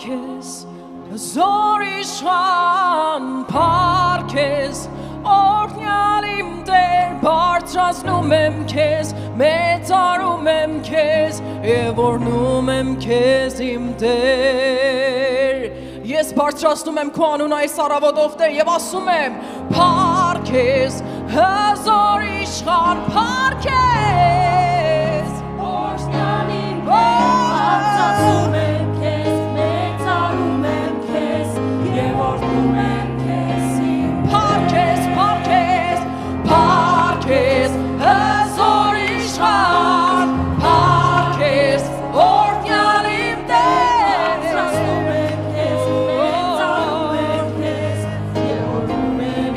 Parkes, Zorishwan Parkes, Ornyalim der Bartrasnumem kes, Metarumem kes, Evornumem kesim der. Yes, Bartrasnumem Kwanunai Saravodov der Yevasumem Parkes, Zorishwan Parkes, Ornyalim der Bartrasnumem kes, Metarumem kes, Evornumem kesim Parkes, Parkes, Parkes, Zorishwan Parkes, Ornyalim der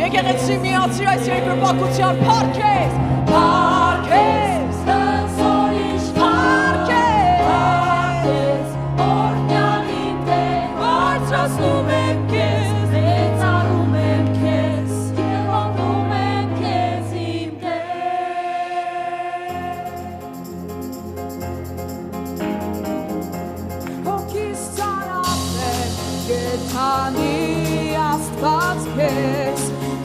Եկեղեցի միացիր այս երկրպագության Parkes, Parkes, Parkes, Ornyalim der Bartrasnumem kes, Metarumem kes, Evornumem kesim Հոգիս ծանավներ գետանի աստված քեզ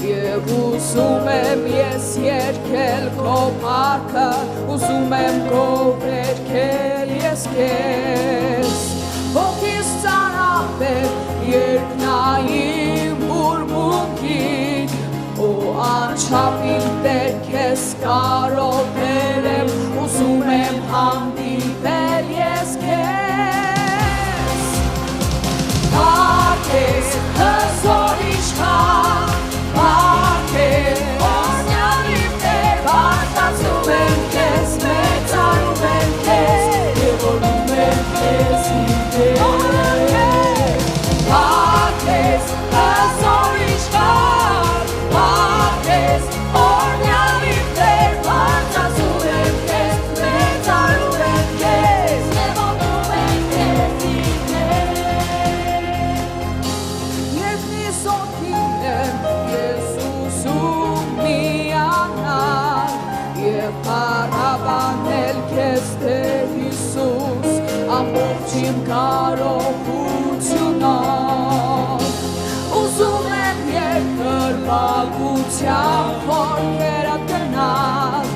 Եվ ուզում եմ ես երկել քո պարքը Ուզում եմ գովերքել ես քեզ Հոգիս ծանավներ երկնային ուրմունքին Ու անչափին դեր քեզ կարոտել եմ Ուզում եմ հանդիպել ես քեզ Parkes, Zorishwan Parkes, Ornyalim der Bartrasnumem kes, Metarumem kes, Evornumem kesim der. Parkes, Zorishwan Parkes, Ornyalim der Bartrasnumem kes, Metarumem kes, Evornumem kesim Երբ նիսոտին եմ ես ուզում միանալ Եվ հարաբանել քեզ Տեր Հիսուս ամբողջ իմ կարողությունով Ուզում եմ երկրպագության խորքերը գնալ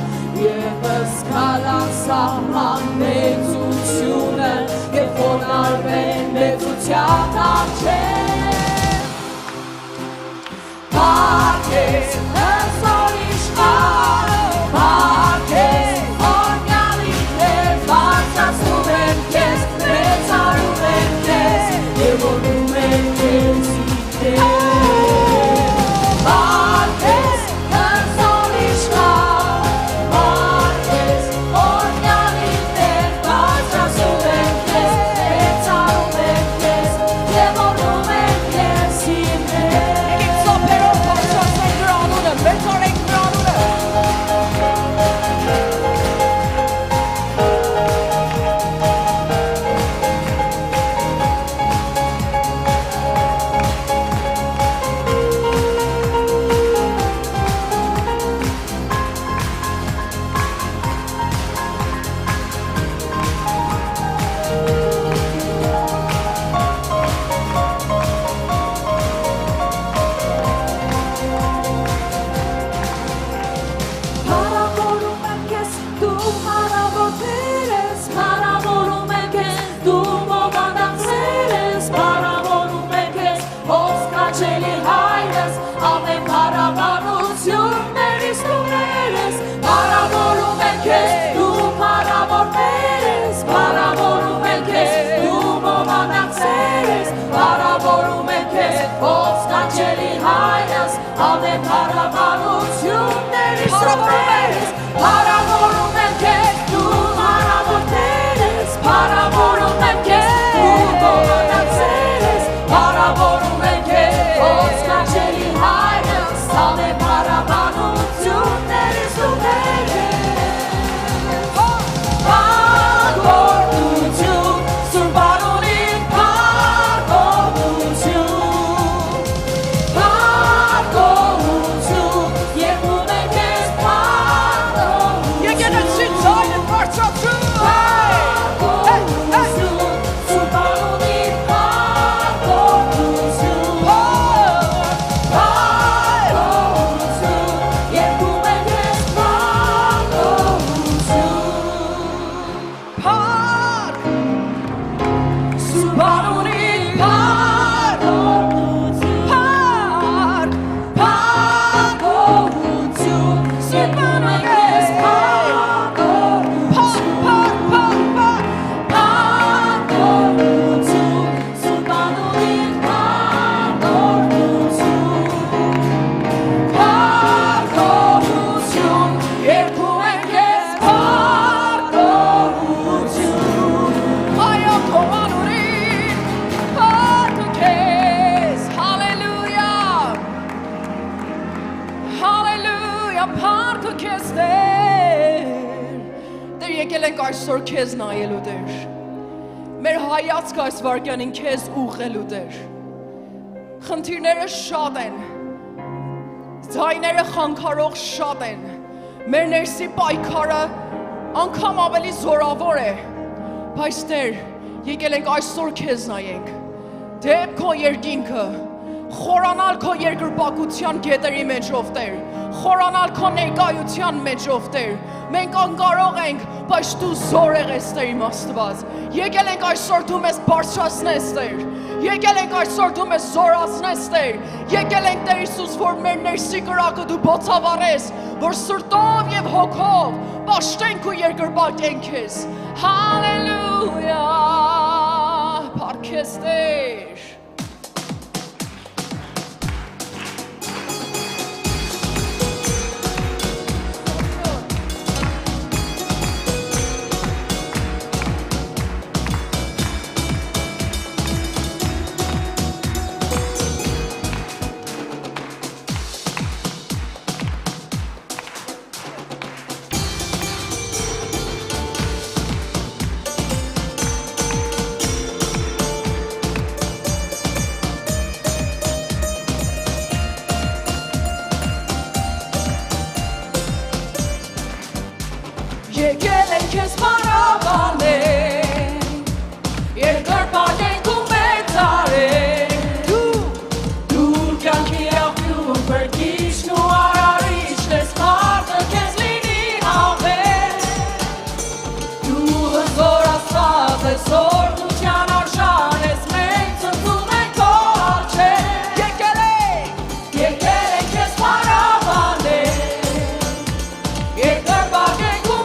Եվ զգալ անսահման մեծությունը Եվ խոնարհվել մեծության առջև Parkes, Zorishwan Parkes, Ornyalim der Bartrasnumem kes, Metarumem kes, Evornumem kesim der. Parkes, Zorishwan Parkes, Ornyalim der Bartrasnumem kes, Metarumem kes, Evornumem kesim der. Yeah. այսօր քեզ նայելու Տեր։ Մեր հայացքը այս վարքյանին քեզ ուղղելու Տեր։ Խնդիրները շատ են։ Ձայները խանգարող շատ են։ Մեր ներսի պայքարը անգամ ավելի զորավոր է։ Բայց Տեր, եկել ենք այսօր քեզ նայենք։ Դեպ քո երկինքը, խորանալ քո երկրպագության գետերի մեջով Տեր, խորանալ քո ներկայության մեջով Տեր։ Մենք անկարող ենք, բայց դու զորեղ ես Տեր իմ Աստված։ Եկել ենք այսօր դու մեզ բարձրացնես Տեր։ Եկել ենք այսօր դու մեզ զորացնես Տեր։ Եկել ենք Տեր Հիսուս, որ մեր ներսի կրակը դու բոցավառես, որ սրտով եւ հոգով պաշտենք ու երկրպագենք քեզ։ Հալելույա, փառքես Տեր։ Եկել ենք քեզ պարավանենք, երկրպագենք ու մեծարենք, դու կյանքի աղբյուր, բրգիչն ու արարիչն ես, մարդը քեզ լինի հավեր, դու հզոր Աստված ես, օրհնության արժան ես, մենք ցնծում ենք քո առջև։ Եկել ենք քեզ պարավանենք, երկրպագենք ու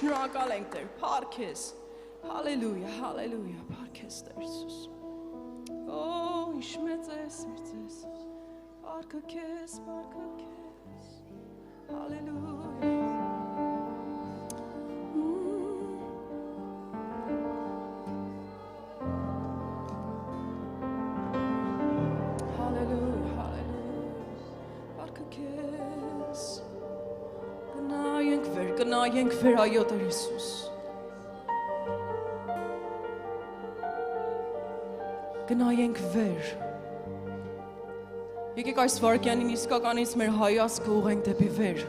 Շնորհակալ ենք Տեր, փառքես, հալելույա, հալելույա, փառքես Տեր Հիսուս, ինչ մեծ ես, փառքը քեզ, հալելույա, հալելույա, փառքը քեզ, Գնայենք վեր, այո Տեր Հիսուս։ Գնայենք վեր։ Եկեք այս վարքյանին իսկականից մեր հայացքը ուղենք դեպի վեր։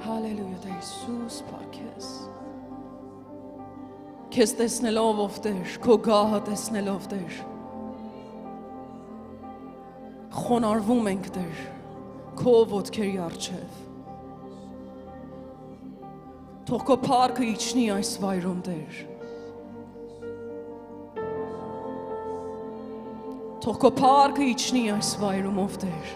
Հալելույա, Տեր Հիսուս, փառք քեզ։ Քեզ տեսնելով ով Տեր, քո գահը տեսնելով Տեր։ Խոնարհվում ենք Տեր, քո ոտքերի առջև։ Թող քո փառքը իջնի այս վայրում Տեր։ Թող քո փառքը իջնի այս վայրում ով Տեր։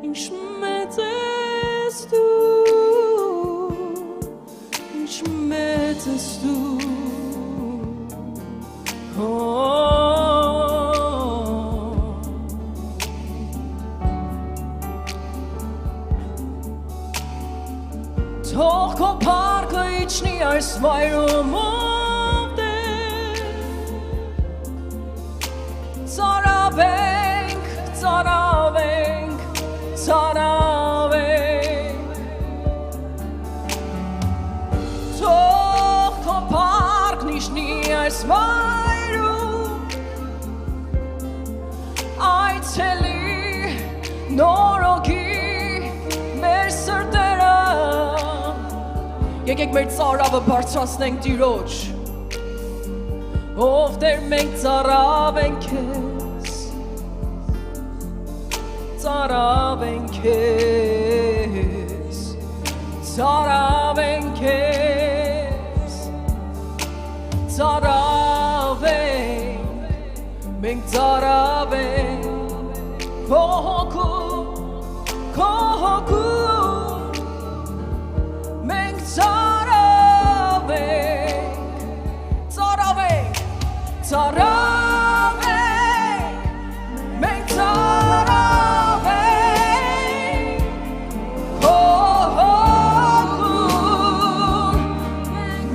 Ինչ մեծ ես դու, ինչ մեծ ես դու, թող քո փառքը իջնի այս վայրում ով Տեր, ծարավենք, ծարավենք, ծարավենք, թող քո փառքն իջնի այս վայրում, այցելի նորոգի մեր սրտերը, եկեք մեր ծարավը բարձրացնենք Տիրոջ, ով Տեր մենք ծարավենք քեզ, ծարավենք քեզ, ծարավենք քեզ, ծարավենք, մենք ծարավենք, քո հոգու, քո հոգու, մենք ծարավենք, ծարավենք, ծարավենք, մենք ծարավենք, քո հոգու,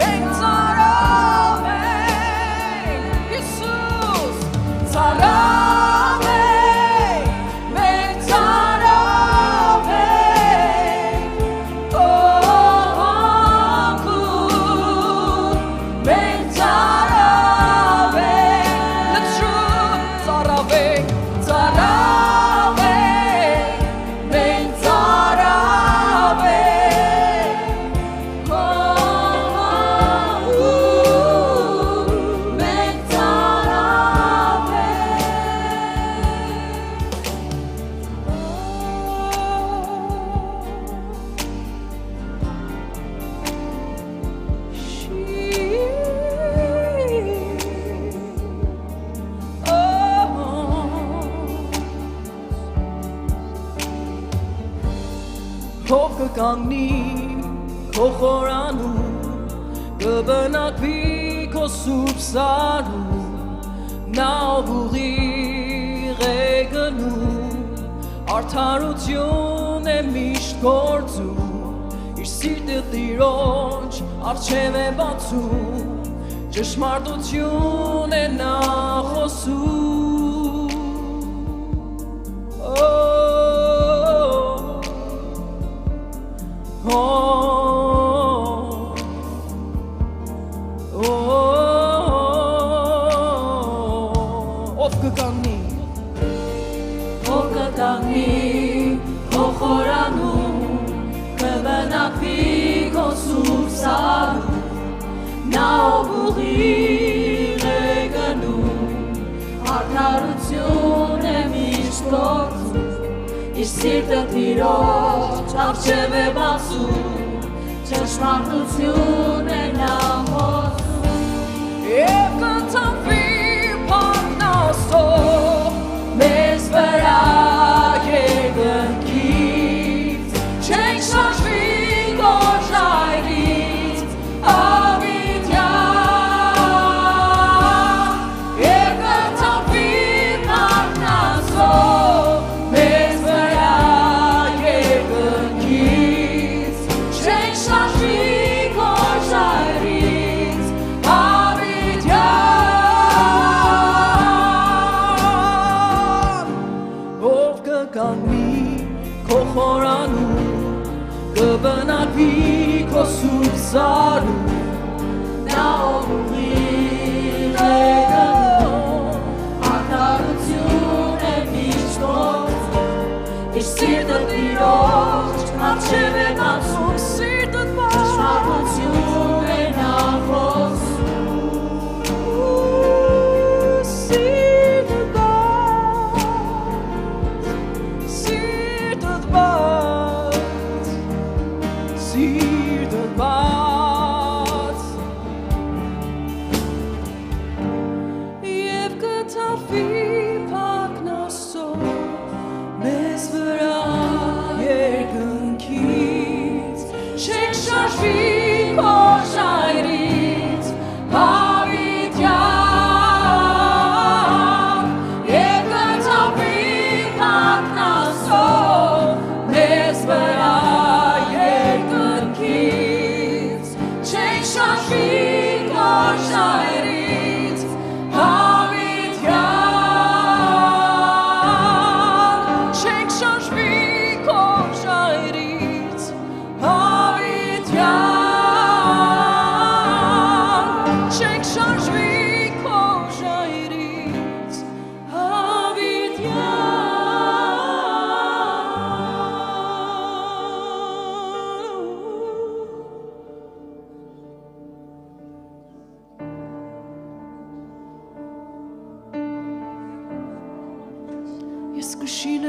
մենք ծարավենք, Հիսուս, ծարավենք, մենք ծարավենք, քո հոգու, մենք ծարավենք, let's root, ծարավենք, ծարավենք, մենք ծարավենք, քո հոգու, մենք Ով կկանգնի քո խորանում, կբնակվի քո սուրբ սարում, նա ով ուղիղ է գնում, արդարություն է միշտ գործում, իր սիրտը Տիրոջ առջև է բացում, ճշմարտություն է նա խոսում, ով կկանգնի քո խորանում, կբնակվի քո սուրբ սարում, նա ով ուղիղ է գնում, արդարություն է միշտ գործում, իր սիրտը Տիրոջ առջև է բացում, ճշմարտություն է նա խոսում, և կընթանվի փառքն Աստծո մեզ վրա երկնքից, չենք շաշվի Քո ժայռից, ավիտյան, և կընթանվի փառքն Աստծո մեզ վրա երկնքից, չենք շաշվի Քո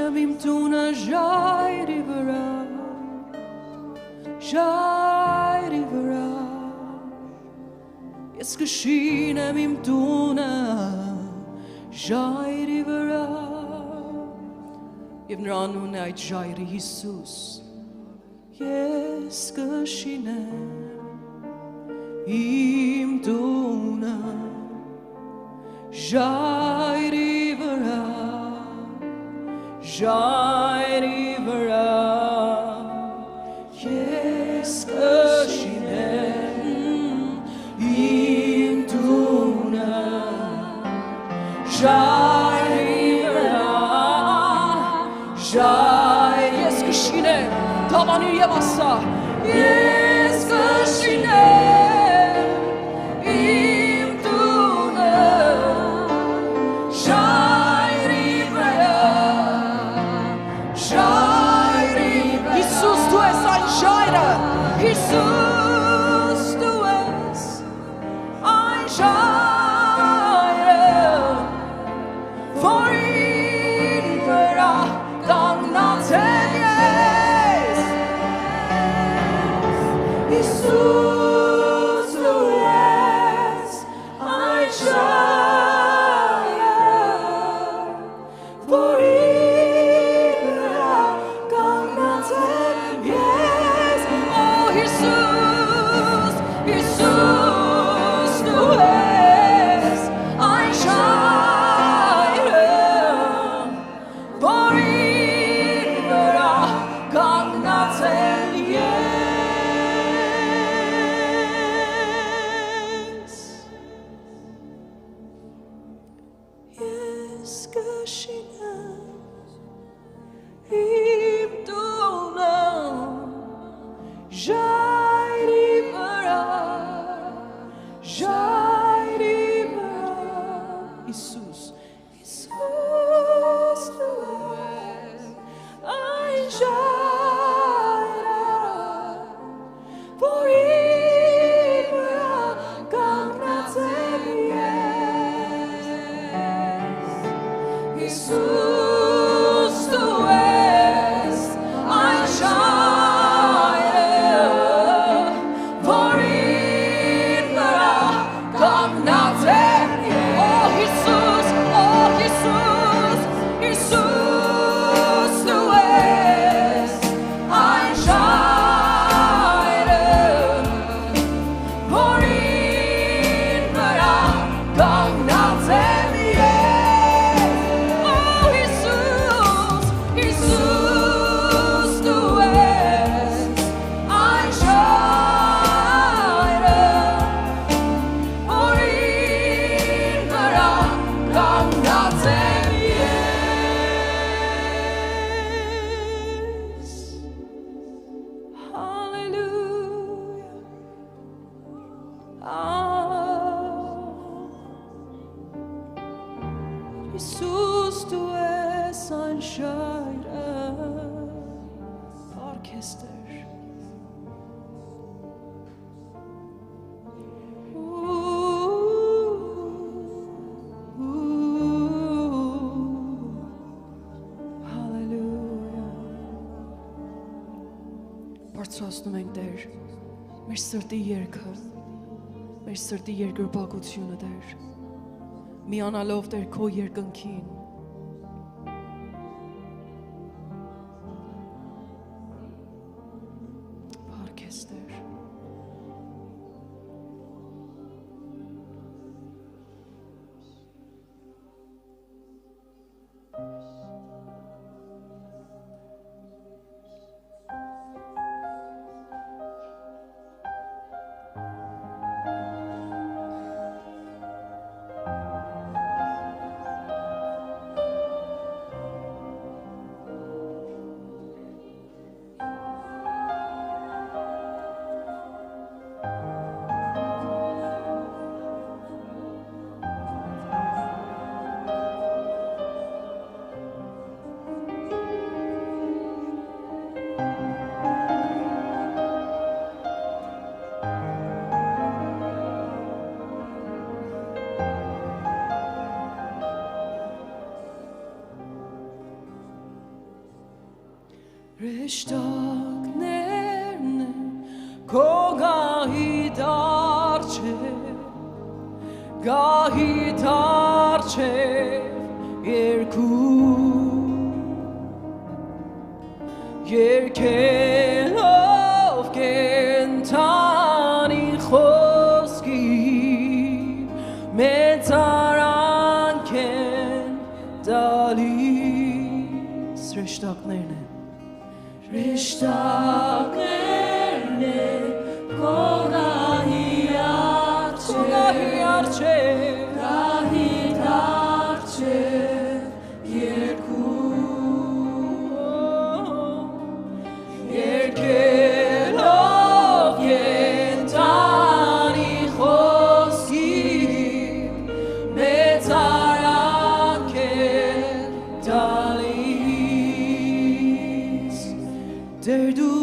կշինեմ իմ տունը ժայռի վրա, ժայռի վրա, ես կշինեմ իմ տունը ժայռի վրա, և նրա անունն է այդ ժայռը Հիսուս, ես կշինեմ իմ տունը ժայռի վրա, ժայռի վրա, ես կշինեմ իմ տունը ժայռի վրա, ժայռ, ես կշինեմ, դավանիր և ասա, ես կշինեմ իմ տունը ժայռի վրա, ժայռի վրա, Հիսուս դու ես այն ժայռը, Հիսուս դու ես այն ժայռը, որին վրա կանգնած եմ ես, Հիսուս դու ես այն ժայռը, որին վրա կանգնած եմ ես, Օ Հիսուս, Հիսուս դու ես այն ժայռը, որին վրա կանգնած եմ ես կշինեմ իմ տունը ժայռի վրա, ժայռի վրա, Հիսուս, Հիսուս դու ես այն ժայռը, որին վրա կանգնած եմ ես, Հիսուս դու ես այն ժայռը, որին վրա կանգնած եմ ես, Օ Հիսուս, Հիսուս դու ես այն ժայռը, որին վրա կանգնած եմ ես, Օ Հիսուս, Հիսուս դու ես այն ժայռը, որին վրա կանգնած եմ ես, Հալելույա, Հիսուս դու ես այն ժայռը, Orchester. Hallelujah. Բարձրացնում ենք Տեր, մեր սրտի երգը, մեր սրտի երկրպագությունը Տեր, միանալով Տեր քո երկնքին, Orchester. Միշտակներն են քո գահի դարձև երկելով կենթանի խոսքի մեծարանք են տալիս Հրեշտակներն են Հրեշտակներն են քո գահի առջև Երկելով կենթանի խոսքի մեծարանք են տալիս Դեր դու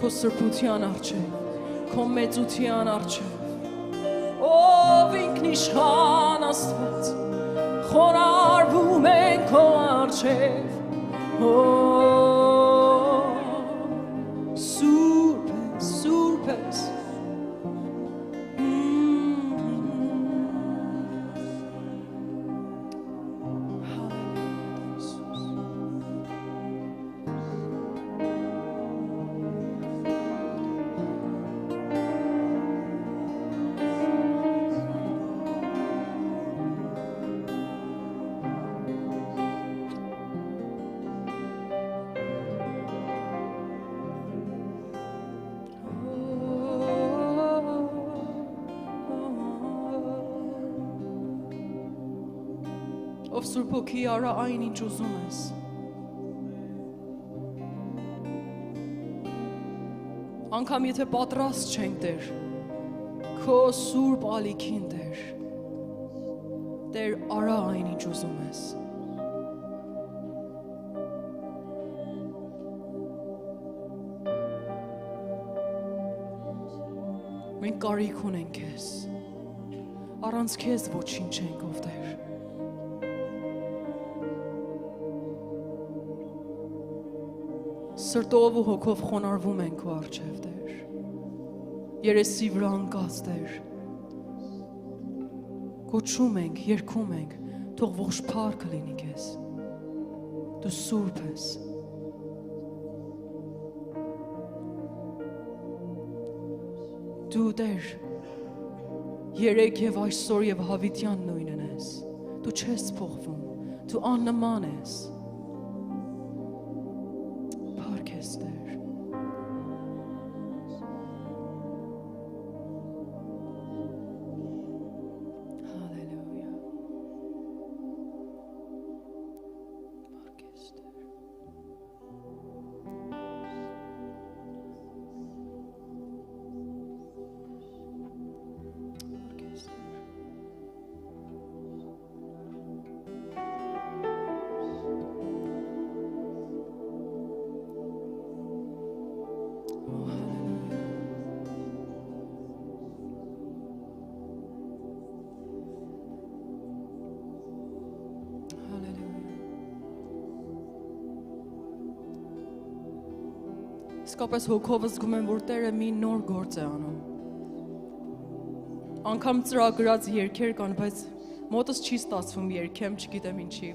քո սրբության առջև, քո մեծության առջև, ով ինքնիշխան Աստված, խոնարհվում ենք քո առջև, սուրբ ես, սուրբ ես, ով Սուրբ Հոգի արա այն ինչ ուզում ես, անգամ եթե պատրաստ չենք Տեր, քո Սուրբ ալիքին Տեր, Տեր արա այն ինչ ուզում ես, մենք կարիք ունենք քեզ, առանց քեզ ոչինչ չենք ով Տեր, սրտով ու հոգով խոնարհվում ենք քո առջև Տեր, երեսի վրա ընկած Տեր, կոչում ենք, երգում ենք, թող ողջ փառքը լինի քեզ, դու սուրբ ես, դու Տեր, երեկ եւ այսօր եւ հավիտյան նույնն ես, դու չես փոխվում, դու աննման ես, Իսկապես հոգովս զգում եմ, որ Տերը մի նոր գործ է անում, անգամ ծրագրած երգեր կան, բայց մոտս չի ստացվում երգեմ, չգիտեմ ինչի,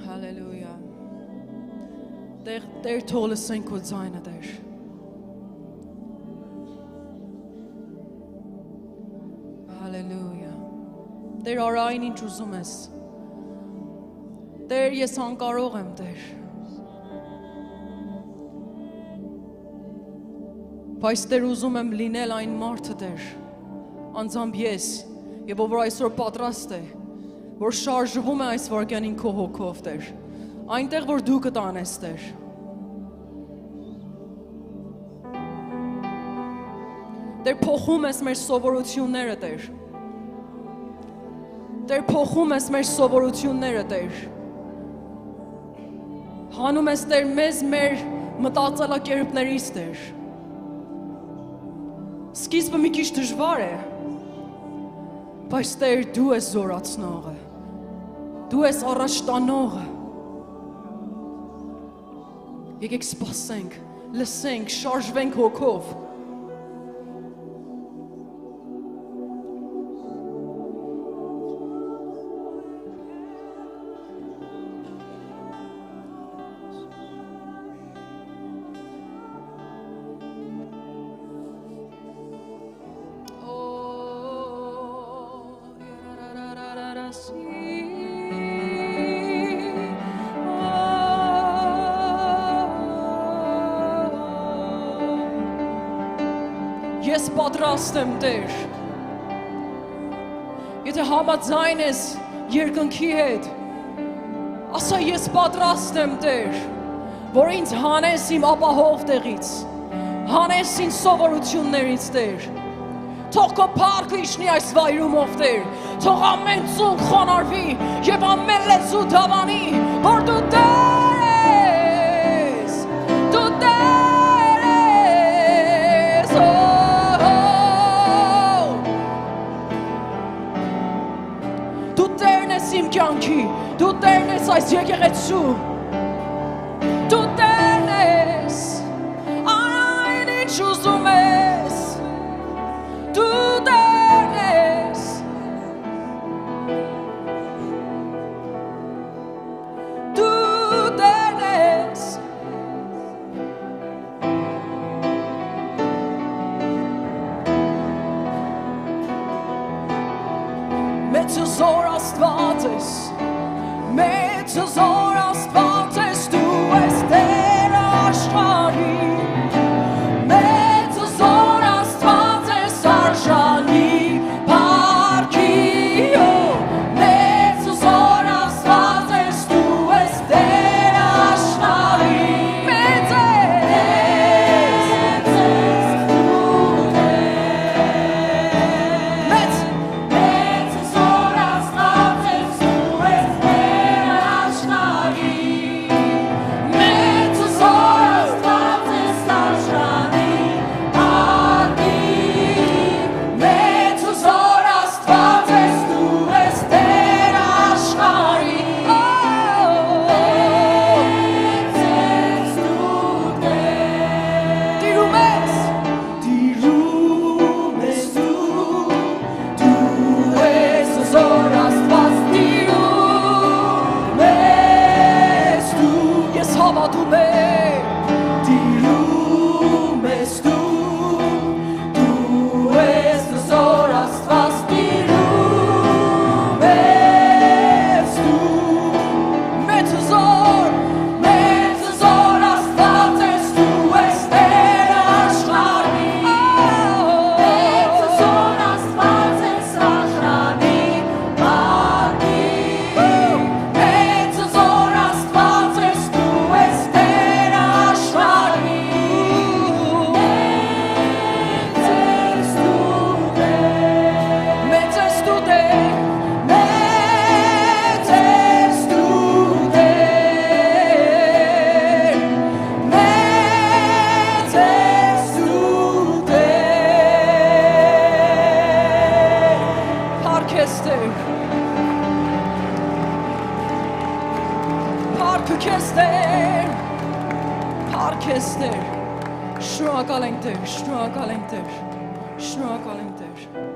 Հալելույա, Տեր թող լսենք քո ձայնը Տեր, Հալելույա, Տեր արա այն ինչ ուզում ես, Տեր ես անկարող եմ Տեր, բայց Տեր ուզում եմ լինել այն մարդը Տեր, անձամբ ես, եւ ով որ այսօր պատրաստ է, որ շարժվում է այս վարքյանին քո հոգով Տեր, այնտեղ որ դու կտանես Տեր, Տեր փոխում ես մեր սովորությունները Տեր, Տեր փոխում ես մեր սովորությունները Տեր, հանում ես Տեր մեզ մեր մտածելակերպներից Տեր, սկիզբը մի քիչ դժվար է, բայց Տեր դու ես զորացնողը, դու ես առաջ տանողը, եկեք սպասենք, լսենք, շարժվենք հոգով, Ես պատրաստ եմ Տեր, եթե համաձայն ես երկնքի հետ, ասա ես պատրաստ եմ Տեր, որ ինձ հանես իմ ապահով տեղից, հանես ինձ սովորություններից Տեր, թող քո փառքը իջնի այս վայրումով Տեր, թող ամեն ծունկ խոնարհվի եւ ամեն լեզու դավանի, որ դու Տեր ես, դու Տեր ես, դու Տերն ես իմ կյանքի, դու Տերն ես այս եկեղեցու, դու Տերն ես, այն ինչ ուզում ես, դու Տերն ես, դու Տերն ես, մեծ ու զոր Աստված ես, մեծ ու զոր Աստված ես, դու ես Տեր աշխարհի, մեծ ու զոր Աստված ես, արժանի փառքի, մեծ ու զոր Աստված ես, դու ես Տեր աշխարհի, մեծ ես, մեծ Շնորհակալ ենք Տեր, շնորհակալ ենք Տեր, շնորհակալ ենք Տեր։